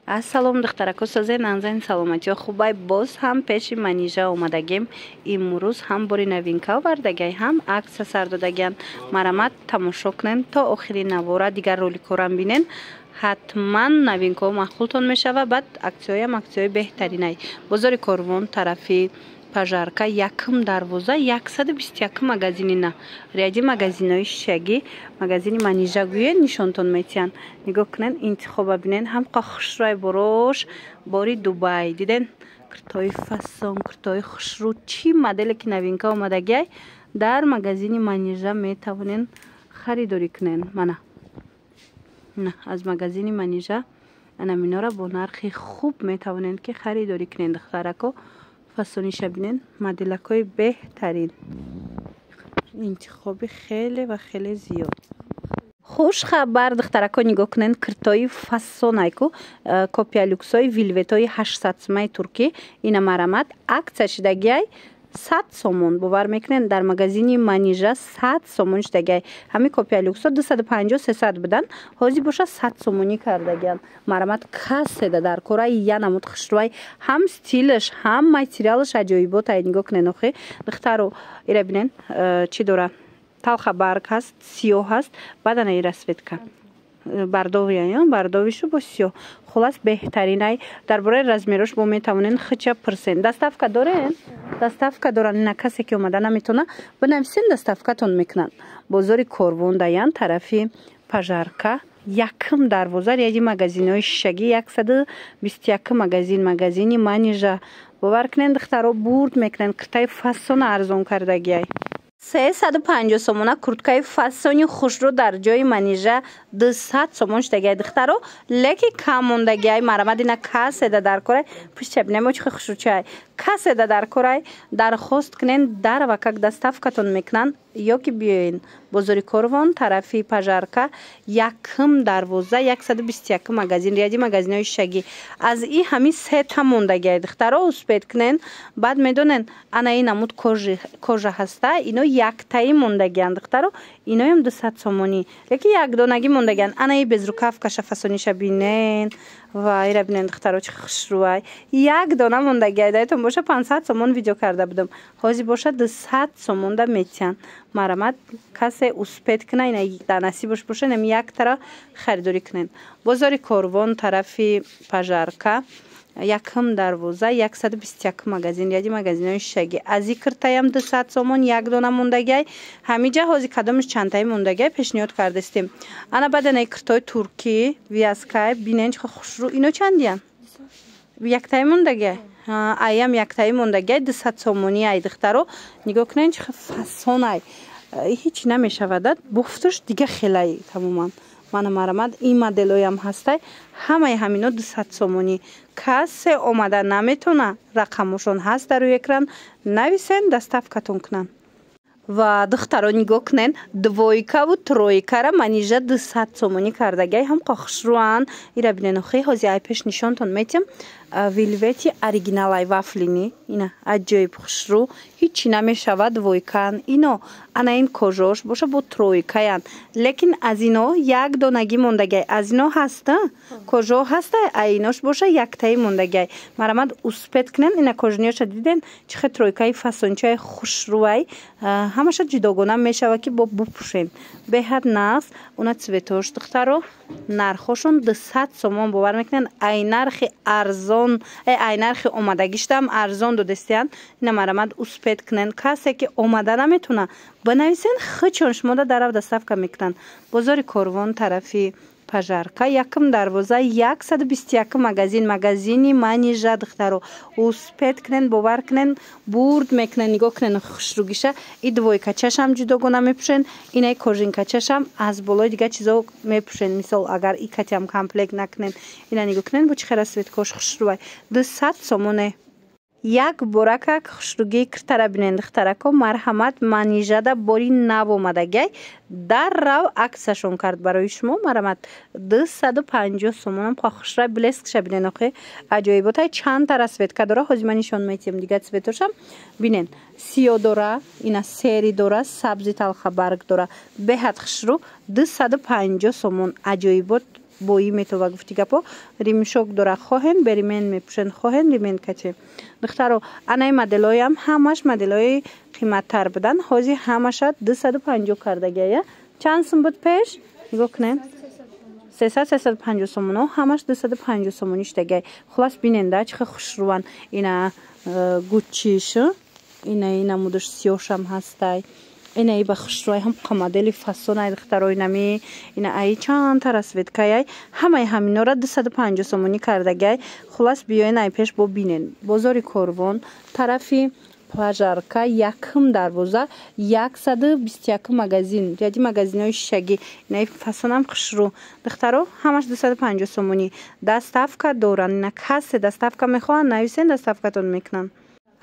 Ассалом духтарако, созаи нанзани саломатиё хубай, боз ҳам пеши манижа омадагем. Имрӯз ҳам бори новинка овардагай, ҳам акса сар додагиян. Марамат тамошо кунен то охири навора, дигар роликорам бинен. ҳатман новинкаҳо маъқултон мешава. Баъд аксияҳоям аксияҳои беҳтаринай. Бозори Корвон тарафи Пажарка, якм дарвоза 121 магазини на. Ряди магазинои шишагӣ, магазини манижа гӯе нишонтон метиҳанд. Нигоҳ кунен, интихоба бинен, ҳам хушрӯй борош, бори Дубай. Диден куртои фасон, куртои хушрӯ, чӣ моделе ки новинка омадагиай дар магазини манижа метавонен харидорӣ кунен. Мана аз магазини манижа анаминора бо нархи хуб метавонен ки харидорӣ кунен. духтарако фасониша бинен, моделакои беҳтарин, интихоби хеле ва хеле зиёд. хуш хабар духтарако, нигоҳ кунен, куртои фасонайку копия люксои вилветои 800 сомаи туркӣ. ина марамат акция шидагиай 100 сомон. бовар мекунен дар магазини манижа 100 сомон шидагиай. ҳами копия люксо 250-300 будан, ҳозир боша 100 сомонӣ кардагиян. марамат каседа дар кора янамуд хушрӯай, ҳам стилаш, ҳам материалаш аҷоиботай. нигоҳ кунен охи духтаро ира бинен чӣ дора, талха барг ҳаст, сиёҳ ҳаст, баъд ана ира светка бардовишу бо сиёҳ. хулас беҳтаринай. дар бораи размерош бо метавонен хича пирсен. доставка дорен? доставка доран. ина касе ки омада наметона бинависен, доставкатон мекунанд. бозори Корвон даян тарафи Пажарка, якм дарвоза, ряди магазинои шишагӣ 121 магазин, магазини манижа. бовар кунен духтаро бурд мекунен. куртаи фасона арзон кардагиай 350 сомона. курткаи фасони хушрӯ дар ҷои манижа 200 сомон шидагиай. духтаро леки кам мондагиай. марамад ина каседа дар корай пишчабинай мочихи хушрӯчай каседа дар корай дархост кунен, дар ва как доставкатон мекунанд ё ки биёен. бозори Корвон тарафи Пажарка, якм дарвоза 121 магазин, ряди магазинои шишагӣ. аз и ҳами сета мондагиай. духтаро успед кунен. баъд медонен ана ин амуд кожа ҳаста, ино яктаи мондагиян. духтаро иноям 200 сомонӣ, леки якдонагӣ мондагиян. ана и безрукавкаша фасониша бинен ва ира бинен духтаро чӣ хушрӯай. як дона мондагиай. даётон боша 500 сомон видео карда будам, ҳозир боша 200 сомонда метиҳанд. марамат касе успед куна, ина дар насибаш боша, инам яктара харидорӣ кунен. бозори Корвон тарафи Пажарка, якм дарвоза 121 магазин, ряди магазинои шишагӣ. аз и куртаям 200 сомон, як дона мондагиай. ҳамиҷа ҳозир кадомаш чантаи мондагиай пешниҳод кардастем. ана баъд ана куртои туркӣ вязкай бинен чихо хушрӯ. ино чандиян? яктаи мондагиай. аям яктаи мондагиай 200 сомонӣ. ай духтаро нигоҳ кунен чихо фасонай, ҳеч намешавадад. буфташ дига хелай тамоман. мана марамад ин моделоям ҳастай, ҳамаи ҳамино 200 сомонӣ. касе омада наметона, рақамошон ҳаст дар рӯи экран, нависен, доставкатон кунанд. ва духтаро нигоҳ кунен, двойкаву тройкара манижа 200 сомонӣ кардагиай. ҳам хушрӯан. ира бинен охи ҳозир ай пеш нишонтон метиҳам. вилвети оригиналай вафлини, ина аҷоиб хушрӯ, ҳичи намешава. двойкан ино ана ин кожош боша бо тройкаян, лекин аз ино як донагӣ мондагиай. аз ино ҳаста кожо ҳаста, ай инош боша яктаи мондагиай. марамад успед кунен. ина кожаниёша диден чихе тройкаи фасончаи хушрӯай, ҳамаша ҷудогона мешава ки бо бупӯшен. беҳад нағз. уна цветош духтаро нархошон 200 сомон. бовар мекунен ай нархи арзон, ай нархи омадагиштам арзон додастиян. ина марамад успед кунен. касе ки омада наметуна бинависен, хичон шумода дарав доставка мекунанд. бозори Корвон тарафи Пажарка, якм дарвоза 121 магазин, магазини манижа. духтаро успед кунен, бовар кунен, бурд мекунен. нигоҳ кунен хушрӯгиша. и двойкачашам ҷудогона мепӯшен, инаи кожинкачашам аз болои дига чизо мепӯшен. мисол агар и катям комплект накунен, ина нигоҳ кунен бо чӣ хела светкош хушрӯай 200 сомоне. як боракак хушрӯгии куртара бинен духтарако. марҳамат, манижада бори нав омадагиай. даррав аксияшон кард барои шумо. марамат 250 сомонам хушрӯай блескша бинен охи аҷоиботай. чанд та расветка дора, ҳозир ман нишон метиҳам дига цветошам бинен. сиё дора, ина сери дора, сабзи талха барг дора. беҳад хушрӯ 250 сомон. аҷоибот бої метова гуфти гапо римшок дора хоҳен беримен мепӯшен хоҳен римен каче духтаро анаи моделоям ҳамаш моделои қиматтар буданд ҳозир ҳамаша 250 кардагия чанд сум буд пеш нигоҳ кунем 350 сомоно ҳамаш 250 сомониш дагай хулас биненда чихе хушруван ина гуччиш ина мудаш сиёшам ҳастай ина ба хушруай ҳам модели фасонай духтарои нами ина ай чанд та расветкаяй ҳамаи ҳаминора 250 сомонӣ кардагай хулас биёен ай пеш бо бинен бозори Корвон тарафи пажарка якм дарвоза 121 магазин яди магазинои шишагӣ инаи фасонам хушру духтаро ҳамаш 250 сомонӣ доставка доран ина кассе доставка мехоҳанд нависен доставкатон мекунанд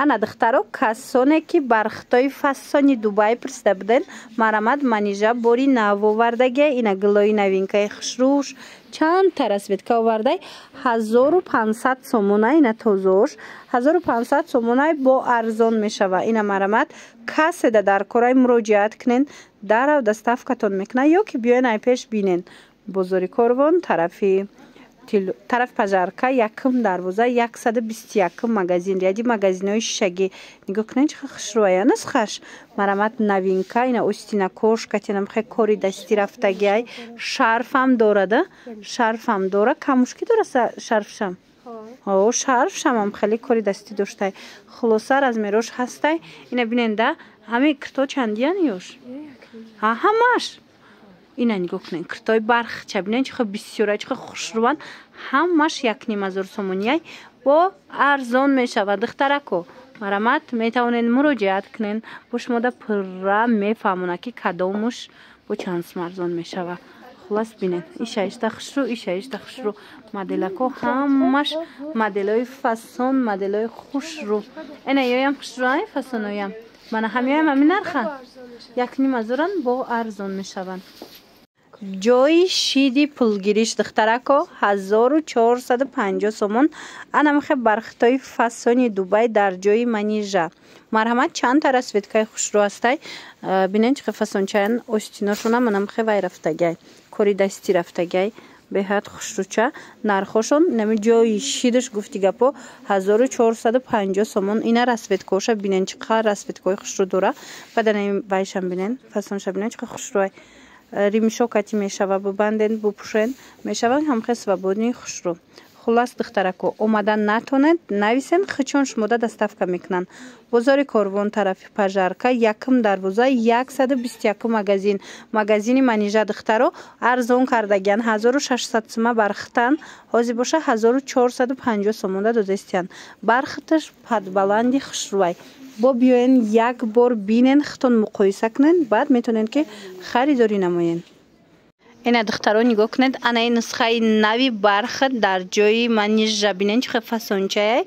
ана духтаро касоне ки бар хитои фасони Дубай пирсида буден марамад манижа бори нав овардаги ина гилои новинкаи хушруш чанд та расветка овардай 1500 сомона ина тозош 1500 сомонай бо арзон мешава ина марамад касседа дар корай муроҷиат кунен дарав доставкатон мекунад ё ки биёен ай пеш бинен бозори Корвон тараф пажарка якм дарвоза 121 магазин яди магазинои шишагӣ нигоҳ кунен чӣ хушрӯая насхаш марамат новинка ина остина кошка тинамхе кори дастӣ рафтагиай шарфам дорада шарфам дора камушки дора шарфшам шарфшамам хеле кори дастӣ доштай хулоса размерош ҳастай ина биненда ҳами кирто чандиян ёш ҳамаш ина нигоҳ кунен киртои бархча бинен чихо бисёра чихо хушруван ҳамаш 1000 сомонияй бо арзон мешавад духтарако марамат метавонен муроҷиат кунен бо шумода пурра мефаҳмона ки кадомуш бо чанд сум арзон мешава хулас бинен ишаишта хушру ишаишта хушру моделако ҳамаш моделои фасон моделои хушру ина ёям хушруай фасоноям мана ҳамёям ҳамин нархан 1000 бо арзон мешаванд ҷои шиди пулгириш духтарако 1450 сомон анамхе бархитои фасони Дубай дар ҷои манижа марҳамат чанд та расветкаи хушрӯ ҳастай бинен чихе фасончаян остиношона манамхе вай рафтагай кори дастӣ рафтагай беҳад хушрӯча нархошон нами ҷои шидиш гуфти гапо 1450 сомон ина расветкоша бинен чихар расветкои хушрӯ дора баданами вайшам бинен фасонша бинен чихе хушрӯай римшокати мешава бубанден бупӯшен мешаванд ҳамхе свободни хушрӯ хулас духтарако омадан натонед нависен хичон шумода доставка мекунанд бозори Корвон тарафи пажарка якм дарвоза 121 магазини манижа духтаро арзон кардагиян 1600 сума бархитан ҳозир боша 1450 сомонда додастиян бархиташ падбаланди хушрӯай бо биёен як бор бинен хитон муқоиса кунен баъд метавонен ки харидорӣ намоен ина духтаро нигоҳ кунед анаи нусхаи нави бархит дар ҷои манижа бинен чихе фасончаяй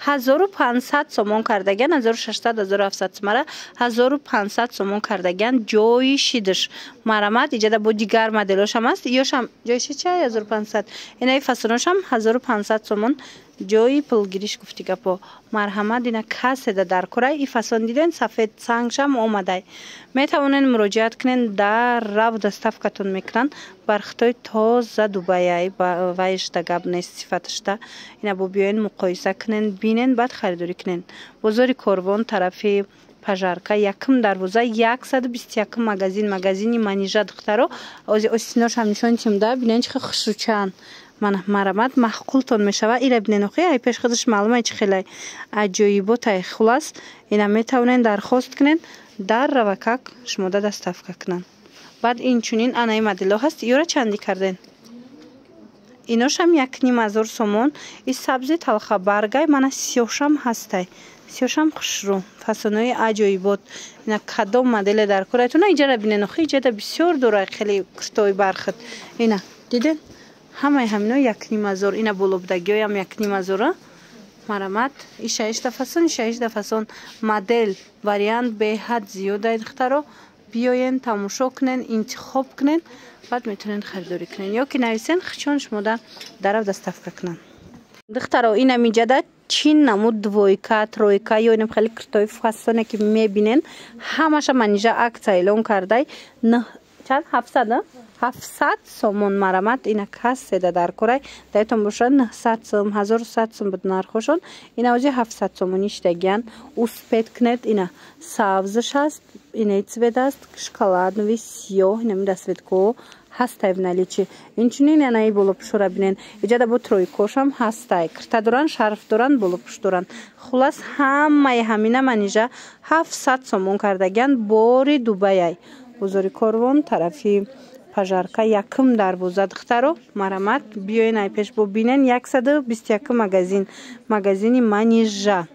1500 сомон кардагиян 1600 1700 сумара 1500 сомон кардагиян ҷои шидиш марамат иҷада бо дигар моделошам аст ёшам ҷои шичай 1500 инаи фасоношам 1500 сомон ҷои пулгириш гуфти гапо марҳамат ина касседа дар корай и фасон диден сафед сангшам омадай метавонен муроҷиат кунен дар рав доставкатон мекунанд бархитои тоза Дубаяй вайшта гап нест сифаташта ина бо биёен муқоиса кунен бинен баъд харидорӣ кунен бозори Корвон тарафи пажарка якм дарвоза 121 магазини манижа духтаро остиношам нишон тимда бинен чихе хушрӯчаан марамат маҳқултон мешава ира биненохи ай пеш худаш маълумай чи хеле аҷоиботай хулас ина метавонен дархост кунен дар равакак шумода доставка кунанд баъд инчунин анаи модело ҳаст ёра чандӣ карден иношам 1500 сомон и сабзи талхабаргай мана сиёшам ҳастай сиёшам хушрӯ фасонои аҷоибот ина кадом моделе дар корайтуна иҷара биненохи иҷада бисёр дорай хеле киртои бархит ина диден ҳамаи ҳамино 1500 ина болобдагиёям 1500 марамат ишаишта фасон модел вариант беҳад зиёдай духтаро биёен тамошо кунен интихоб кунен баъд метавонен харидорӣ кунен ё ки нависен хичон шумода дарав доставка кунанд духтаро ина миҷада чин намуд двойка тройка ё инам хеле киртои фасоне ки мебинен ҳамаша манижа акция эълон кардай чанд 700 700 сомон марамат ина касседа дар корай даятон боша 900 сом 1100 сом буд нархошон ина ози 700 сомони штагиан успет кнет ина сабзш аст ина цвет аст шоколаднови сиёҳ ина мида цветко ҳастай в наличи инчунин янаи болопушора бинен иҷада бо тройкошам ҳастай кирта доран шарф доран болопуш доран хулас ҳамаи ҳамина манижа 700 сомон кардагиан бори дубаяй бозори корвон тарафи пажарка якм дарвоза духтаро марамат биёин ай пеш бо бинен 121 магазини манижа